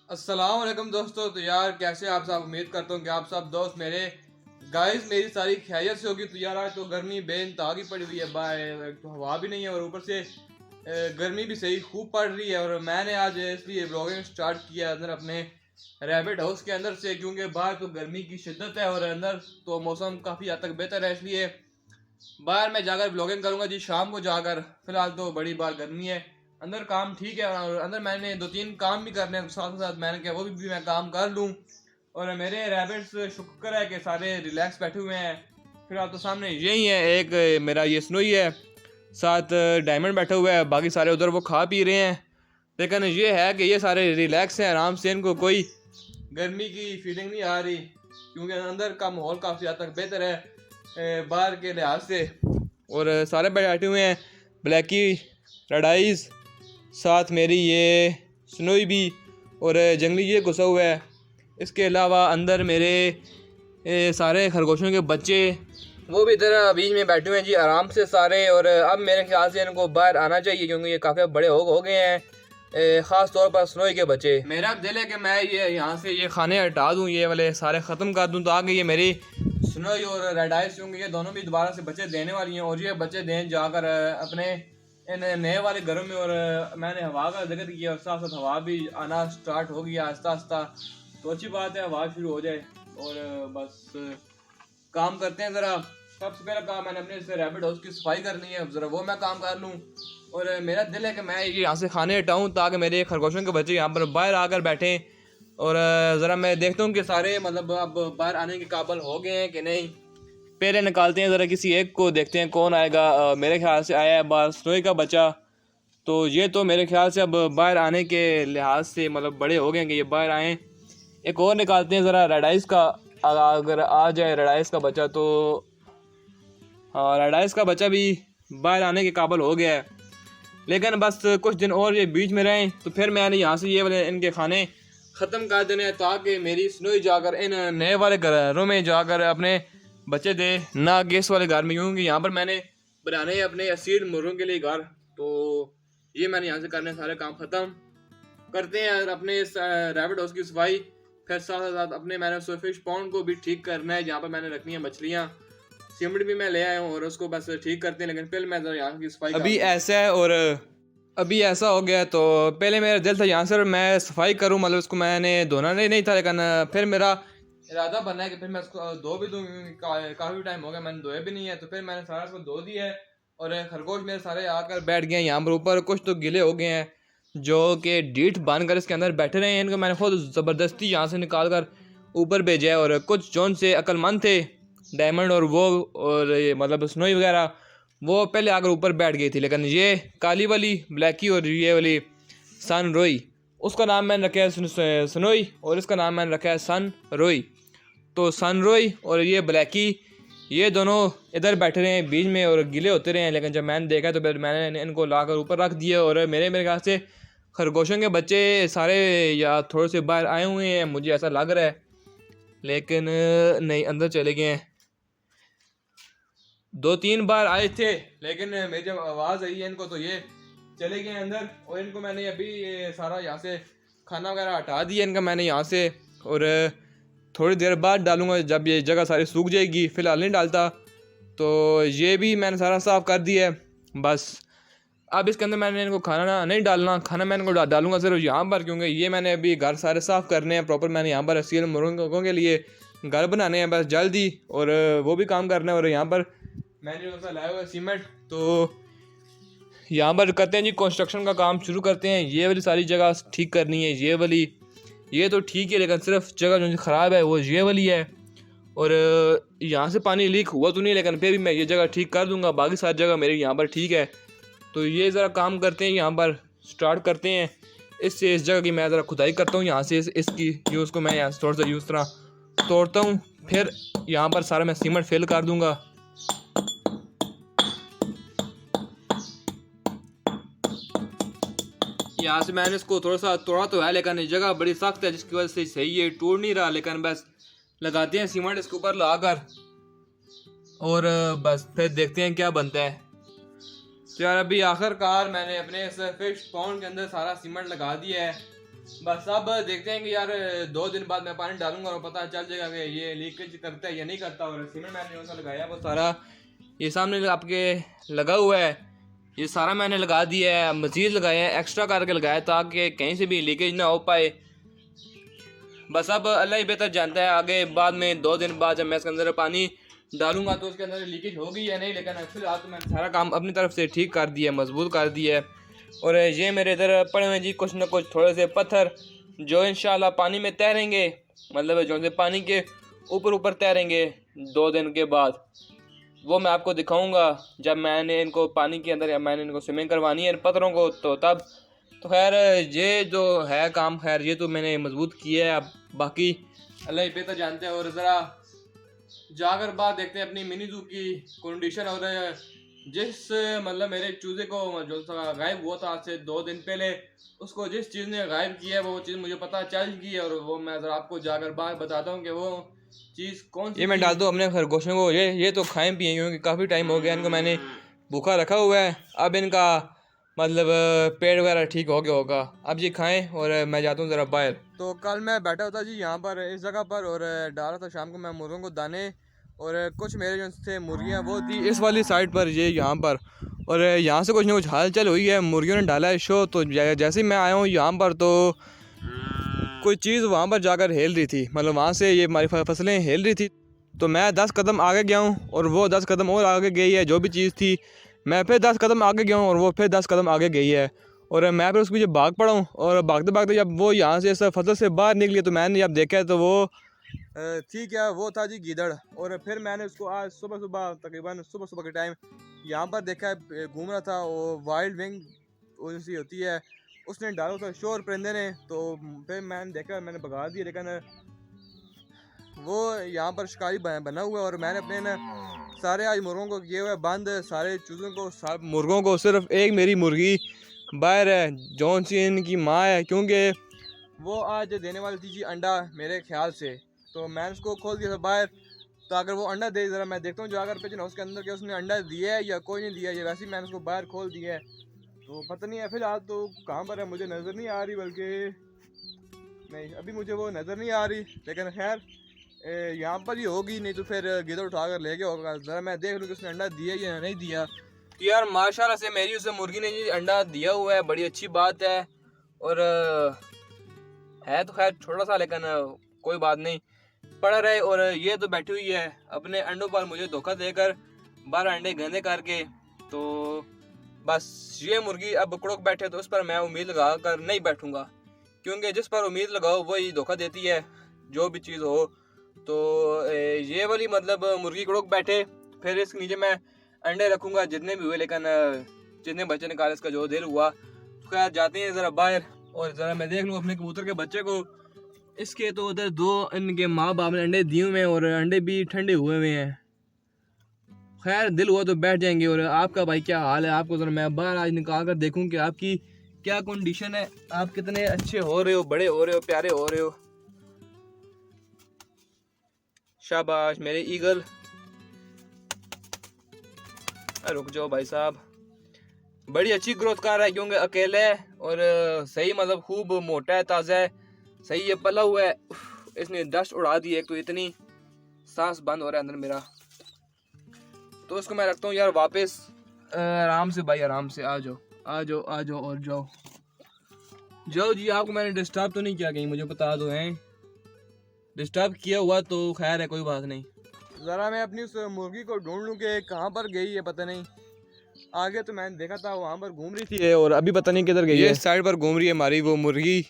अस्सलाम वालेकुम दोस्तों। तो यार कैसे आप सब, उम्मीद करता हूँ कि आप सब दोस्त मेरे गाइस मेरी सारी खैरियत से होगी। तो यार आज तो गर्मी बेनतहा की पड़ी हुई है, बाहर तो हवा भी नहीं है और ऊपर से गर्मी भी सही खूब पड़ रही है। और मैंने आज इसलिए ब्लॉगिंग स्टार्ट किया अंदर अपने रैबिट हाउस के अंदर से, क्योंकि बाहर तो गर्मी की शिद्दत है और अंदर तो मौसम काफ़ी हद तक बेहतर है। इसलिए बाहर मैं जाकर ब्लॉगिंग करूंगा जी, शाम को जाकर। फिलहाल तो बड़ी बार गर्मी है, अंदर काम ठीक है और अंदर मैंने दो तीन काम भी करने हैं साथ साथ। मैंने कहा वो भी मैं काम कर लूँ। और मेरे रैबिट्स शुक्र है कि सारे रिलैक्स बैठे हुए हैं। फिलहाल तो सामने यही है, एक मेरा ये स्नोई है, साथ डायमंड बैठा हुआ है, बाकी सारे उधर वो खा पी रहे हैं। लेकिन ये है कि ये सारे रिलैक्स हैं, आराम से, इनको कोई गर्मी की फीलिंग नहीं आ रही, क्योंकि अंदर का माहौल काफ़ी हद तक बेहतर है बाहर के लिहाज से। और सारे बैठे हुए हैं, ब्लैकी, रेड आइज, साथ मेरी ये स्नोई भी, और जंगली ये घुसा हुआ है। इसके अलावा अंदर मेरे सारे खरगोशों के बच्चे वो भी इधर बीच में बैठे हुए हैं जी, आराम से सारे। और अब मेरे ख्याल से इनको बाहर आना चाहिए, क्योंकि ये काफ़ी बड़े हो गए हैं, ख़ास तौर पर स्नोई के बच्चे। मेरा दिल है कि मैं ये यहाँ से ये खाने हटा दूँ, ये वाले सारे ख़त्म कर दूँ, ताकि ये मेरी स्नोई और रेड आइस, क्योंकि ये दोनों भी दोबारा से बच्चे देने वाली हैं और ये बच्चे दें जाकर अपने इन नए वाले घरों में। और मैंने हवा का जिक्र किया और साथ साथ हवा भी आना स्टार्ट हो गया आहिस्ता आहिस्ता। तो अच्छी बात है, हवा शुरू हो जाए। और बस काम करते हैं ज़रा। सबसे पहला काम मैंने अपने इस रैबिट हाउस की सफाई करनी है, ज़रा वो मैं काम कर लूँ। और मेरा दिल है कि मैं ये यहाँ से खाने हटाऊँ, ताकि मेरे खरगोशों के बच्चे यहाँ पर बाहर आकर बैठें। और ज़रा मैं देखता हूँ कि सारे मतलब अब बाहर आने के काबिल हो गए हैं कि नहीं। पहले निकालते हैं ज़रा, किसी एक को देखते हैं कौन आएगा। मेरे ख्याल से आया है बाहर स्नोई का बच्चा। तो ये तो मेरे ख्याल से अब बाहर आने के लिहाज से मतलब बड़े हो गए कि ये बाहर आएँ। एक और निकालते हैं ज़रा रेड आइस का, अगर आ जाए रेड आइस का बच्चा तो। हाँ, रेड आइस का बच्चा भी बाहर आने के काबिल हो गया है। लेकिन बस कुछ दिन और ये बीच में रहें तो फिर मैंने यहाँ से ये वाले इनके खाने ख़त्म कर देने हैं, ताकि मेरी स्नोई जाकर इन नए वाले घरों में जाकर अपने बच्चे दे, ना कि इस वाले घर में, क्योंकि यहाँ पर मैंने बनाने हैं अपने असील मुर्गों के लिए घर। तो ये मैंने यहाँ से करने सारे काम ख़त्म करते हैं और अपने इस रैबिट हाउस की सफाई। फिर साथ साथ अपने मैंने उस फिश पॉन्ड को भी ठीक करना है, जहाँ पर मैंने रखनी है मछलियाँ। सीमेंट भी मैं ले आया हूँ और उसको बस ठीक करते हैं। लेकिन पहले मैं यहाँ की सफाई अभी ऐसा है, और अभी ऐसा हो गया तो पहले मेरा दिल था यहाँ से मैं सफाई करूँ, मतलब उसको मैंने धोना नहीं था। लेकिन फिर मेरा इरादा बना है कि फिर मैं उसको धो भी दूँ, काफ़ी टाइम हो गया मैंने धोया भी नहीं है। तो फिर मैंने सारा उसको धो दिया है। और खरगोश मेरे सारे आकर बैठ गए हैं यहाँ पर ऊपर, कुछ तो गिले हो गए हैं जो कि डीठ बांध कर इसके अंदर बैठे रहे हैं। इनको मैंने खुद ज़बरदस्ती यहाँ से निकाल कर ऊपर भेजा है। और कुछ जौन से अक्लमंद थे, डायमंड और वो, और ये मतलब स्नोई वगैरह, वो पहले आकर ऊपर बैठ गई थी। लेकिन ये काली वाली ब्लैकी और ये वाली सन रोई, उसका नाम मैंने रखा है स्नोई और इसका नाम मैंने रखा है सन रोई। तो सन रोई और ये ब्लैकी, ये दोनों इधर बैठे रहे हैं बीच में और गिले होते रहे हैं। लेकिन जब मैंने देखा तो फिर मैंने इनको लाकर ऊपर रख दिया। और मेरे ख्याल से खरगोशों के बच्चे सारे या थोड़े से बाहर आए हुए हैं, मुझे ऐसा लग रहा है। लेकिन नहीं, अंदर चले गए हैं। दो तीन बार आए थे, लेकिन मेरी जब आवाज़ आई है इनको तो ये चले गए अंदर। और इनको मैंने अभी ये सारा यहाँ से खाना वगैरह हटा दिया इनका मैंने यहाँ से। और थोड़ी देर बाद डालूंगा जब ये जगह सारी सूख जाएगी, फ़िलहाल नहीं डालता। तो ये भी मैंने सारा साफ़ कर दिया है। बस अब इसके अंदर मैंने इनको खाना नहीं डालना, खाना मैं इनको डालूंगा सिर्फ यहाँ पर, क्योंकि ये मैंने अभी घर सारे साफ़ करने हैं प्रॉपर। मैंने यहाँ पर असील मुर्गों के लिए घर बनाने हैं बस जल्दी, और वो भी काम करना है। और यहाँ पर मैंने उसका लाया हुआ सीमेंट, तो यहाँ पर करते हैं जी कंस्ट्रक्शन का काम शुरू करते हैं। ये वाली सारी जगह ठीक करनी है, ये वाली, ये तो ठीक है, लेकिन सिर्फ जगह जो ख़राब है वो ये वाली है। और यहाँ से पानी लीक हुआ तो नहीं, लेकिन फिर भी मैं ये जगह ठीक कर दूंगा, बाकी सारी जगह मेरी यहाँ पर ठीक है। तो ये ज़रा काम करते हैं, यहाँ पर स्टार्ट करते हैं। इससे इस जगह की मैं ज़रा खुदाई करता हूँ, यहाँ से इसकी यूज़ को मैं यहाँ से थोड़ा सा यूज़ तरह तोड़ता हूँ। फिर यहाँ पर सारा मैं सीमेंट फिल कर दूँगा। यहाँ से मैंने इसको थोड़ा सा तोड़ा तो है, लेकिन ये जगह बड़ी सख्त है जिसकी वजह से सही है टूट नहीं रहा। लेकिन बस लगाते हैं सीमेंट इसके ऊपर लगाकर, और बस फिर देखते हैं क्या बनता है। तो यार अभी आखिरकार मैंने अपने इस फिश पॉन्ड के अंदर सारा सीमेंट लगा दिया है। बस अब देखते हैं कि यार 2 दिन बाद मैं पानी डालूंगा और पता चल जाएगा कि ये लीकेज करता है या नहीं करता। और सीमेंट मैंने जो सा लगाया वो सारा ये सामने आपके लगा हुआ है, ये सारा मैंने लगा दिया है, मज़ीद लगाया है, एक्स्ट्रा करके लगाया ताकि कहीं से भी लीकेज ना हो पाए। बस अब अल्लाह ही बेहतर जानता है आगे बाद में 2 दिन बाद जब मैं इसके अंदर पानी डालूंगा तो उसके अंदर लीकेज होगी या नहीं, लेकिन फिलहाल तो मैंने सारा काम अपनी तरफ से ठीक कर दिया है, मजबूत कर दिया है। और ये मेरे इधर पड़े हुए जी कुछ ना कुछ थोड़े से पत्थर जो इंशाल्लाह पानी में तैरेंगे, मतलब जो से पानी के ऊपर ऊपर तैरेंगे 2 दिन के बाद। वो मैं आपको दिखाऊंगा जब मैंने इनको पानी के अंदर या मैंने इनको स्विमिंग करवानी है इन पत्थरों को, तो तब तो खैर ये जो है काम खैर ये तो मैंने मजबूत किया है। अब बाकी अल्लाह ही बेहतर जानते हैं। और ज़रा जाकर बात देखते हैं अपनी मिनी जू की कंडीशन। और जिस मतलब मेरे चूजे को जो गायब हुआ था आज से 2 दिन पहले, उसको जिस चीज़ ने गायब किया है वो चीज़ मुझे पता चल गई है। और वो मैं ज़रा आपको जाकर बात बताता हूँ कि वो चीज़ कौन सी। ये मैं डाल दूँ अपने खरगोशों को, ये तो खाएँ पिए क्योंकि काफ़ी टाइम हो गया इनको मैंने भूखा रखा हुआ है। अब इनका मतलब पेट वगैरह ठीक हो गया होगा, अब ये खाएं। और मैं जाता हूँ ज़रा बाहर। तो कल मैं बैठा होता जी यहाँ पर इस जगह पर और डाला था शाम को मैं मुर्गों को दाने, और कुछ मेरे जो थे मुर्गियाँ वो थी इस वाली साइड पर, ये यहाँ पर। और यहाँ से कुछ ना कुछ हालचाल हुई है, मुर्गियों ने डाला है शो। तो जैसे ही मैं आया हूँ यहाँ पर तो कोई चीज़ वहाँ पर जाकर हिल रही थी, मतलब वहाँ से ये हमारी फसलें हिल रही थी। तो मैं 10 कदम आगे गया हूँ और वो 10 कदम और आगे गई है जो भी चीज़ थी। मैं फिर 10 कदम आगे गया हूँ और वो फिर 10 कदम आगे गई है। और मैं फिर उसके पीछे भाग पड़ा हूँ। और भागते भागते जब वो यहाँ से सब फसल से बाहर निकली तो मैंने जब देखा तो वो ठीक है वो था जी गीदड़। और फिर मैंने उसको आज सुबह सुबह तकरीबन सुबह सुबह के टाइम यहाँ पर देखा है घूम रहा था। वो वाइल्ड विंग सी होती है, उसने डाला था शोर परिंदे ने। तो फिर मैंने देखा, मैंने भगा दिया, लेकिन वो यहाँ पर शिकारी बना हुआ है। और मैंने अपने ना सारे आज मुर्गों को किए हुए बंद, सारे चूज़ों को मुर्गों को, सिर्फ एक मेरी मुर्गी बाहर है जौन सी इनकी माँ है, क्योंकि वो आज देने वाली थी जी अंडा मेरे ख्याल से। तो मैंने उसको खोल दिया था बाहर, तो अगर वो अंडा दे ज़रा मैं देखता हूँ जो अगर पिजन हाउस के अंदर के उसने अंडा दिया है या कोई नहीं दिया है। वैसे ही मैंने उसको बाहर खोल दिया है, तो पता नहीं है फिलहाल तो कहाँ पर है मुझे नज़र नहीं आ रही, बल्कि नहीं अभी मुझे वो नज़र नहीं आ रही। लेकिन खैर यहाँ पर ही होगी, नहीं तो फिर गिदड़ उठा कर ले गया होगा। ज़रा मैं देख लूँ कि उसने अंडा दिया या नहीं दिया। तो यार माशाल्लाह से मेरी उसे मुर्गी ने जी अंडा दिया हुआ है, बड़ी अच्छी बात है। और है तो खैर छोटा सा, लेकिन कोई बात नहीं, पड़ा रहे। और ये तो बैठी हुई है अपने अंडों पर मुझे धोखा देकर, 12 अंडे गंदे करके। तो बस ये मुर्गी अब कुड़क बैठे तो उस पर मैं उम्मीद लगा कर नहीं बैठूंगा, क्योंकि जिस पर उम्मीद लगाओ वही धोखा देती है जो भी चीज़ हो। तो ये वाली मतलब मुर्गी कुड़क बैठे, फिर इसके नीचे मैं अंडे रखूँगा जितने भी हुए, लेकिन जितने बच्चे निकाले इसका जो दिल हुआ। तो खैर जाते हैं ज़रा बाहर और ज़रा मैं देख लूँ अपने कबूतर के बच्चे को। इसके तो उधर 2 इनके माँ बाप ने अंडे दिए हुए हैं और अंडे भी ठंडे हुए हुए हैं। खैर दिल हुआ तो बैठ जाएंगे। और आपका भाई क्या हाल है, आपको ज़रा मैं बाहर आज निकाल कर देखूँ कि आपकी क्या कंडीशन है, आप कितने अच्छे हो रहे हो, बड़े हो रहे हो, प्यारे हो रहे हो। शाबाश मेरे ईगल। रुक जाओ भाई साहब, बड़ी अच्छी ग्रोथ कर रहा है क्योंकि अकेले है और सही मतलब खूब मोटा है, ताज़ा है, सही ये पला हुआ है। इसने डस्ट उड़ा दी, एक तो इतनी सांस बंद हो रहा है अंदर मेरा। तो इसको मैं रखता हूँ यार वापस आराम से भाई, आराम से आ जाओ आ जाओ आ जाओ और जाओ जाओ जी। आपको मैंने डिस्टर्ब तो नहीं किया कहीं, मुझे बता दो हैं, डिस्टर्ब किया हुआ तो खैर है कोई बात नहीं। ज़रा मैं अपनी उस मुर्गी को ढूंढ लूँ कि कहाँ पर गई है, पता नहीं। आगे तो मैंने देखा था वहाँ पर घूम रही थी और अभी पता नहीं किधर गई है। इस साइड पर घूम रही है हमारी वो मुर्गी।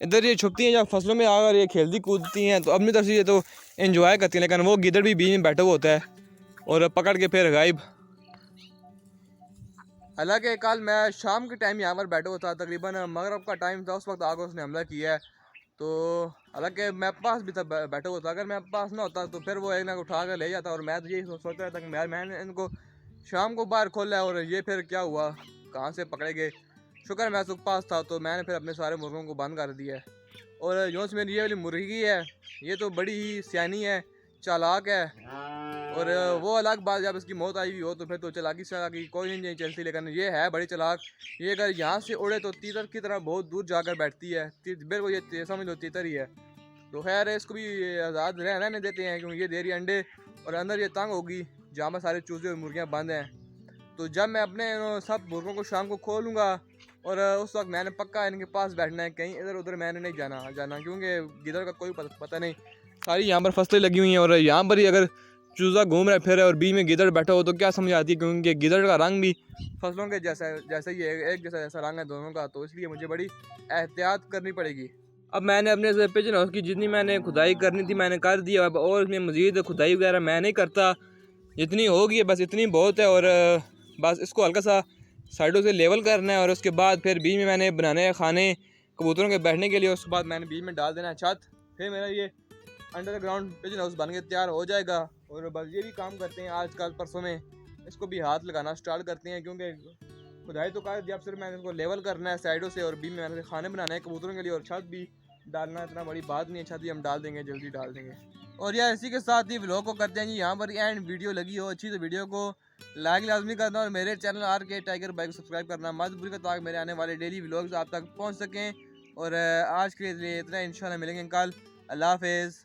इधर ये छुपती हैं जब फसलों में आकर ये खेलती कूदती हैं, तो अपनी तरफ से ये तो एंजॉय करती हैं, लेकिन वो गिदड़ भी बीच में बैठा हुआ होता है और पकड़ के फिर गायब। हालांकि कल मैं शाम के टाइम यहाँ पर बैठा हुआ था, तकरीबन मगरब का टाइम था, उस वक्त आकर उसने हमला किया है। तो हालांकि मैं पास भी था बैठा हुआ था, अगर मैं पास ना होता तो फिर वो एक ना उठा कर ले जाता। और मैं तो यही सोच रहा था कि मैंने इनको शाम को बाहर खोला है और ये फिर क्या हुआ, कहाँ से पकड़े गए। शुक्र मैं उसके पास था तो मैंने फिर अपने सारे मुर्गों को बंद कर दिया है। और जो मेरी ये वाली मुर्गी है ये तो बड़ी ही सियानी है, चालाक है। और वो अलग बात, जब इसकी मौत आई हुई हो तो फिर तो चालाकी की कोई नहीं चलती, लेकिन ये है बड़ी चालाक। ये अगर यहाँ से उड़े तो तीतर की तरह बहुत दूर जाकर बैठती है, बिल्कुल ये समझ लो तीतर ही है। तो खैर इसको भी आज़ाद रहने देते हैं, क्योंकि ये दे रही अंडे और अंदर ये तंग होगी जहाँ पर सारे चूजे और मुर्गियाँ बंद हैं। तो जब मैं अपने सब मुर्गों को शाम को खोलूँगा और उस वक्त मैंने पक्का इनके पास बैठना है, कहीं इधर उधर मैंने नहीं जाना क्योंकि गिदड़ का कोई पता नहीं। सारी यहाँ पर फसलें लगी हुई हैं और यहाँ पर ही अगर चूज़ा घूम रहा है फिर और बीच में गिदड़ बैठा हो तो क्या समझ आती है, क्योंकि गिदड़ का रंग भी फसलों के जैसा ही है, एक जैसा रंग है दोनों का, तो इसलिए मुझे बड़ी एहतियात करनी पड़ेगी। अब मैंने अपने से पिजन हाउस की जितनी मैंने खुदाई करनी थी मैंने कर दी, अब और इसमें मज़ीद खुदाई वगैरह मैं नहीं करता, जितनी होगी है बस इतनी बहुत है। और बस इसको हल्का सा साइडों से लेवल करना है और उसके बाद फिर बीच में मैंने बनाने हैं खाने कबूतरों के बैठने के लिए, उसके बाद मैंने बीच में डाल देना है छत, फिर मेरा ये अंडरग्राउंड पिजन हाउस बन के तैयार हो जाएगा। और बस ये भी काम करते हैं आज कल परसों में, इसको भी हाथ लगाना स्टार्ट करते हैं, क्योंकि खुदाई तो कर दिया, अब सिर्फ मैंने इसको लेवल करना है साइडों से और बीच में मैंने खाने बनाने हैं कबूतरों के लिए, और छत भी डालना इतना बड़ी बात नहीं है, छत भी हम डाल देंगे, जल्दी डाल देंगे। और यार इसी के साथ ही व्लॉग को करते हैं जी यहाँ पर एंड। वीडियो लगी हो अच्छी तो वीडियो को लाइक लाजमी करना और मेरे चैनल RK टाइगर बाइक को सब्सक्राइब करना मत भूलिएगा, ताकि मेरे आने वाले डेली व्लॉग्स आप तक पहुँच सकें। और आज के लिए इतना, इंशाल्लाह मिलेंगे कल। अल्लाह हाफिज़।